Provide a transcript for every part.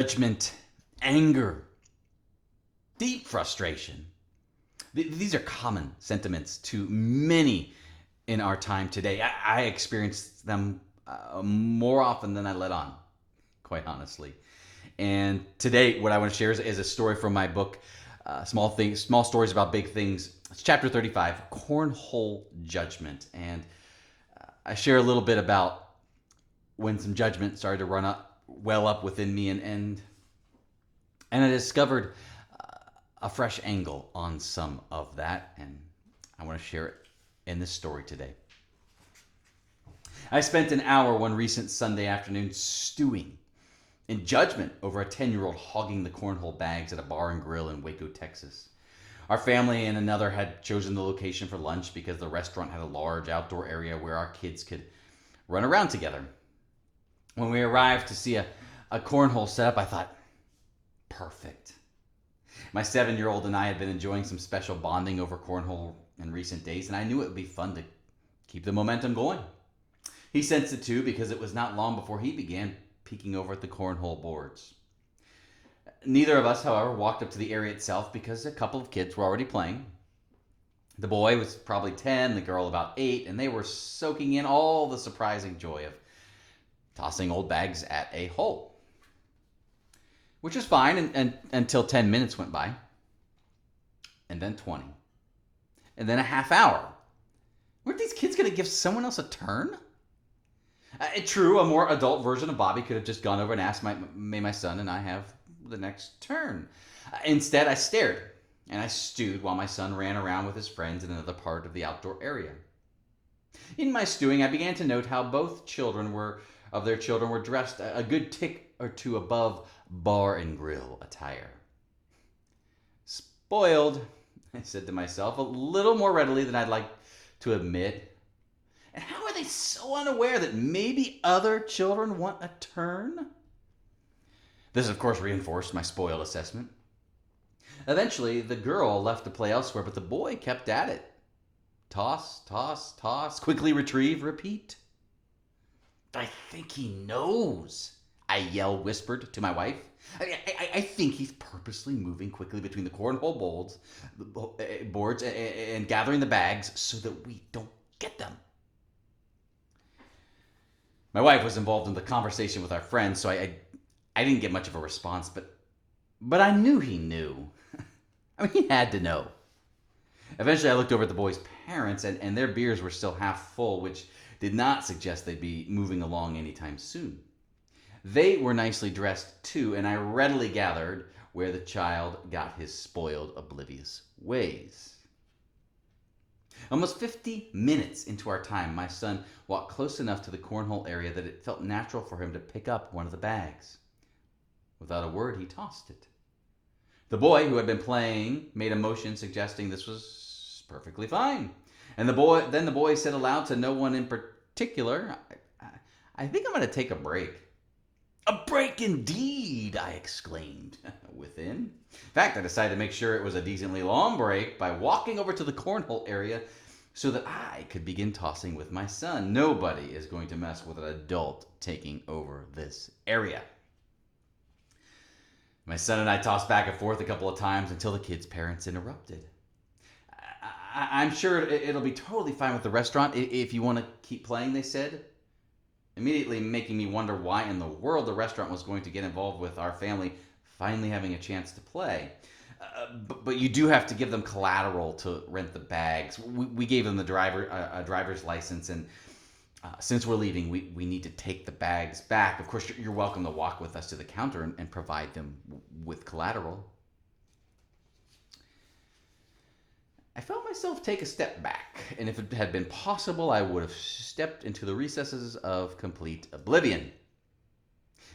Judgment, anger, deep frustration. These are common sentiments to many in our time today. I experience them more often than I let on, quite honestly. And today, what I want to share is a story from my book, Small Stories About Big Things. It's chapter 35, Cornhole Judgment. And I share a little bit about when some judgment started to well up within me, and I discovered a fresh angle on some of that, and I want to share it in this story today. I spent an hour one recent Sunday afternoon stewing in judgment over a 10-year-old hogging the cornhole bags at a bar and grill in Waco, Texas. Our family and another had chosen the location for lunch because the restaurant had a large outdoor area where our kids could run around together. When we arrived to see a cornhole setup, I thought, perfect. My 7-year-old and I had been enjoying some special bonding over cornhole in recent days, and I knew it would be fun to keep the momentum going. He sensed it too, because it was not long before he began peeking over at the cornhole boards. Neither of us, however, walked up to the area itself because a couple of kids were already playing. The boy was probably 10, the girl about 8, and they were soaking in all the surprising joy of tossing old bags at a hole. Which was fine until 10 minutes went by, and then 20, and then a half hour. Weren't these kids going to give someone else a turn? True, a more adult version of Bobby could have just gone over and asked, may my son and I have the next turn? Instead, I stared, and I stewed while my son ran around with his friends in another part of the outdoor area. In my stewing, I began to note how both their children were dressed a good tick or two above bar and grill attire. Spoiled, I said to myself, a little more readily than I'd like to admit. And how are they so unaware that maybe other children want a turn? This, of course, reinforced my spoiled assessment. Eventually, the girl left to play elsewhere, but the boy kept at it. Toss, toss, toss, quickly retrieve, repeat. I think he knows, I whispered to my wife. I think he's purposely moving quickly between the cornhole boards and gathering the bags so that we don't get them. My wife was involved in the conversation with our friends, so I didn't get much of a response, but I knew he knew. I mean, he had to know. Eventually, I looked over at the boys' parents, and their beers were still half full, which did not suggest they'd be moving along anytime soon. They were nicely dressed too, and I readily gathered where the child got his spoiled, oblivious ways. Almost 50 minutes into our time, my son walked close enough to the cornhole area that it felt natural for him to pick up one of the bags. Without a word, he tossed it. The boy, who had been playing, made a motion suggesting this was perfectly fine. And then the boy said aloud to no one in particular, I think I'm going to take a break. A break indeed, I exclaimed within. In fact, I decided to make sure it was a decently long break by walking over to the cornhole area so that I could begin tossing with my son. Nobody is going to mess with an adult taking over this area. My son and I tossed back and forth a couple of times until the kids' parents interrupted. I'm sure it'll be totally fine with the restaurant if you want to keep playing, they said, immediately making me wonder why in the world the restaurant was going to get involved with our family finally having a chance to play. But you do have to give them collateral to rent the bags. We gave them a driver's license, and since we're leaving, we need to take the bags back. Of course, you're welcome to walk with us to the counter and provide them with collateral. I felt myself take a step back, and if it had been possible, I would have stepped into the recesses of complete oblivion.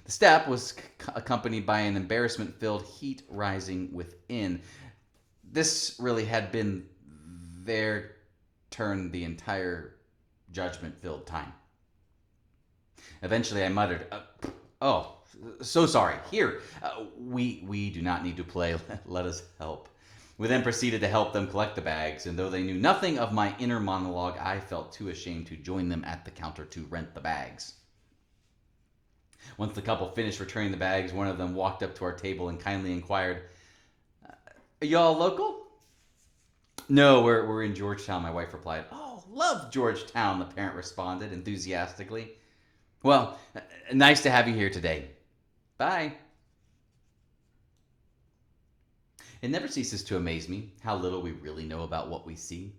The step was accompanied by an embarrassment-filled heat rising within. This really had been their turn the entire judgment-filled time. Eventually, I muttered, "Oh, so sorry. Here, we do not need to play. Let us help." We then proceeded to help them collect the bags, and though they knew nothing of my inner monologue, I felt too ashamed to join them at the counter to rent the bags. Once the couple finished returning the bags, one of them walked up to our table and kindly inquired, "Are y'all local?" "No, we're in Georgetown," my wife replied. "Oh, love Georgetown," the parent responded enthusiastically. "Well, nice to have you here today. Bye." It never ceases to amaze me how little we really know about what we see.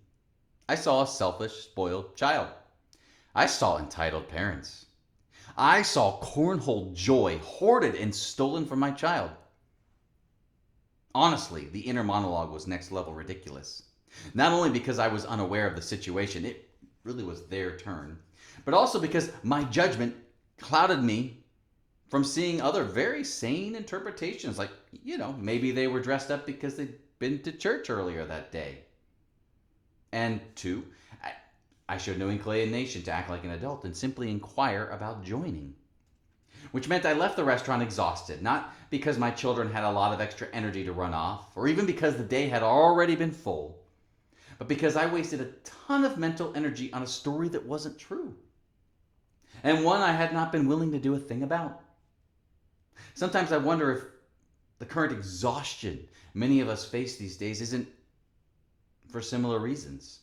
I saw a selfish, spoiled child. I saw entitled parents. I saw cornhole joy hoarded and stolen from my child. Honestly, the inner monologue was next level ridiculous. Not only because I was unaware of the situation, it really was their turn, but also because my judgment clouded me from seeing other very sane interpretations, like, maybe they were dressed up because they'd been to church earlier that day. And two, I showed no inclination to act like an adult and simply inquire about joining. Which meant I left the restaurant exhausted, not because my children had a lot of extra energy to run off, or even because the day had already been full, but because I wasted a ton of mental energy on a story that wasn't true, and one I had not been willing to do a thing about. Sometimes I wonder if the current exhaustion many of us face these days isn't for similar reasons.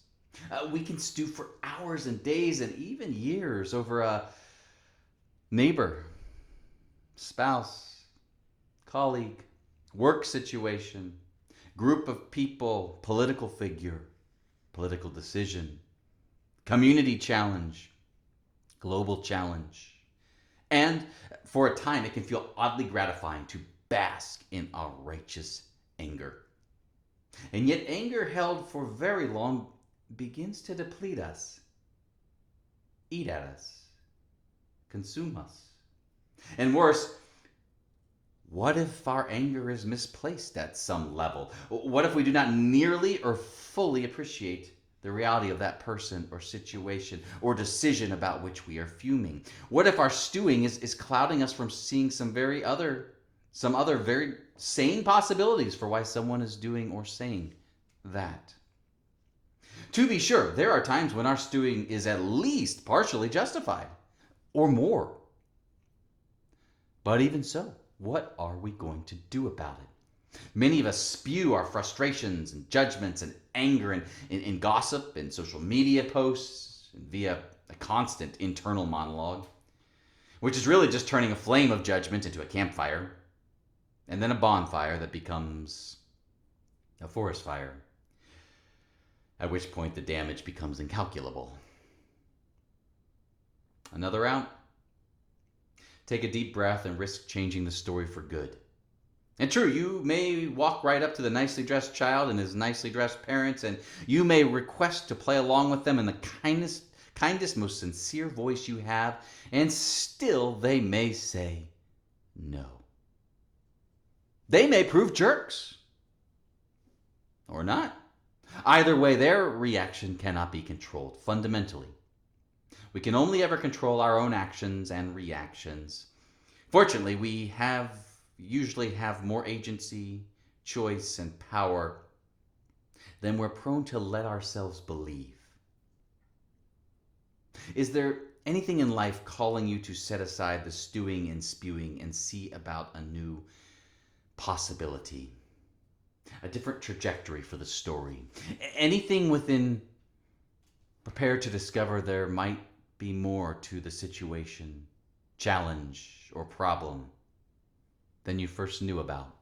We can stew for hours and days and even years over a neighbor, spouse, colleague, work situation, group of people, political figure, political decision, community challenge, global challenge. And for a time, it can feel oddly gratifying to bask in our righteous anger. And yet, anger held for very long begins to deplete us, eat at us, consume us. And worse, what if our anger is misplaced at some level? What if we do not nearly or fully appreciate the reality of that person or situation or decision about which we are fuming? What if our stewing is clouding us from seeing some other very sane possibilities for why someone is doing or saying that? To be sure, there are times when our stewing is at least partially justified, or more. But even so, what are we going to do about it? Many of us spew our frustrations and judgments and anger in gossip and social media posts and via a constant internal monologue, which is really just turning a flame of judgment into a campfire, and then a bonfire that becomes a forest fire, at which point the damage becomes incalculable. Another round? Take a deep breath and risk changing the story for good. And true, you may walk right up to the nicely dressed child and his nicely dressed parents, and you may request to play along with them in the kindest, most sincere voice you have, and still they may say no. They may prove jerks. Or not. Either way, their reaction cannot be controlled fundamentally. We can only ever control our own actions and reactions. Fortunately, we usually have more agency, choice, and power than we're prone to let ourselves believe. Is there anything in life calling you to set aside the stewing and spewing and see about a new possibility, a different trajectory for the story? Anything within prepared to discover there might be more to the situation, challenge, or problem than you first knew about?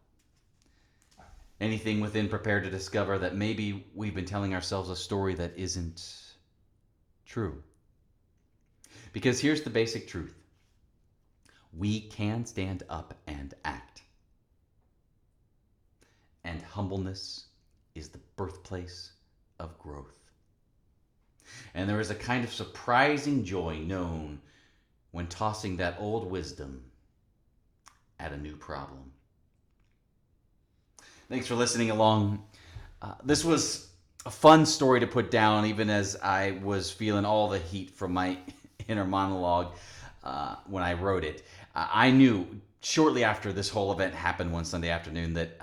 Anything within prepared to discover that maybe we've been telling ourselves a story that isn't true? Because here's the basic truth. We can stand up and act. And humbleness is the birthplace of growth. And there is a kind of surprising joy known when tossing that old wisdom at a new problem. Thanks for listening along. This was a fun story to put down, even as I was feeling all the heat from my inner monologue when I wrote it. I knew shortly after this whole event happened one Sunday afternoon that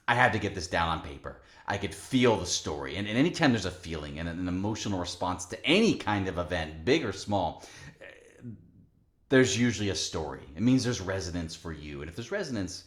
I had to get this down on paper. I could feel the story. And anytime there's a feeling and an emotional response to any kind of event, big or small, there's usually a story. It means there's resonance for you. And if there's resonance,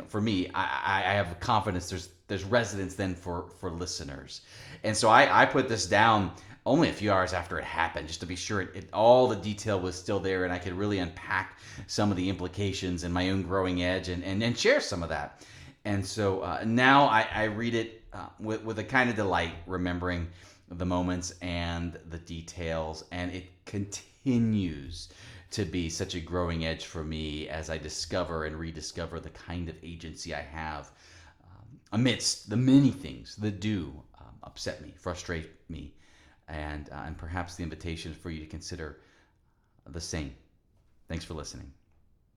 for me, I have confidence there's resonance then for listeners. And so I put this down only a few hours after it happened, just to be sure all the detail was still there and I could really unpack some of the implications and my own growing edge and share some of that. And so now I read it with a kind of delight, remembering the moments and the details, and it continues to be such a growing edge for me as I discover and rediscover the kind of agency I have amidst the many things that do upset me, frustrate me, and perhaps the invitation for you to consider the same. Thanks for listening.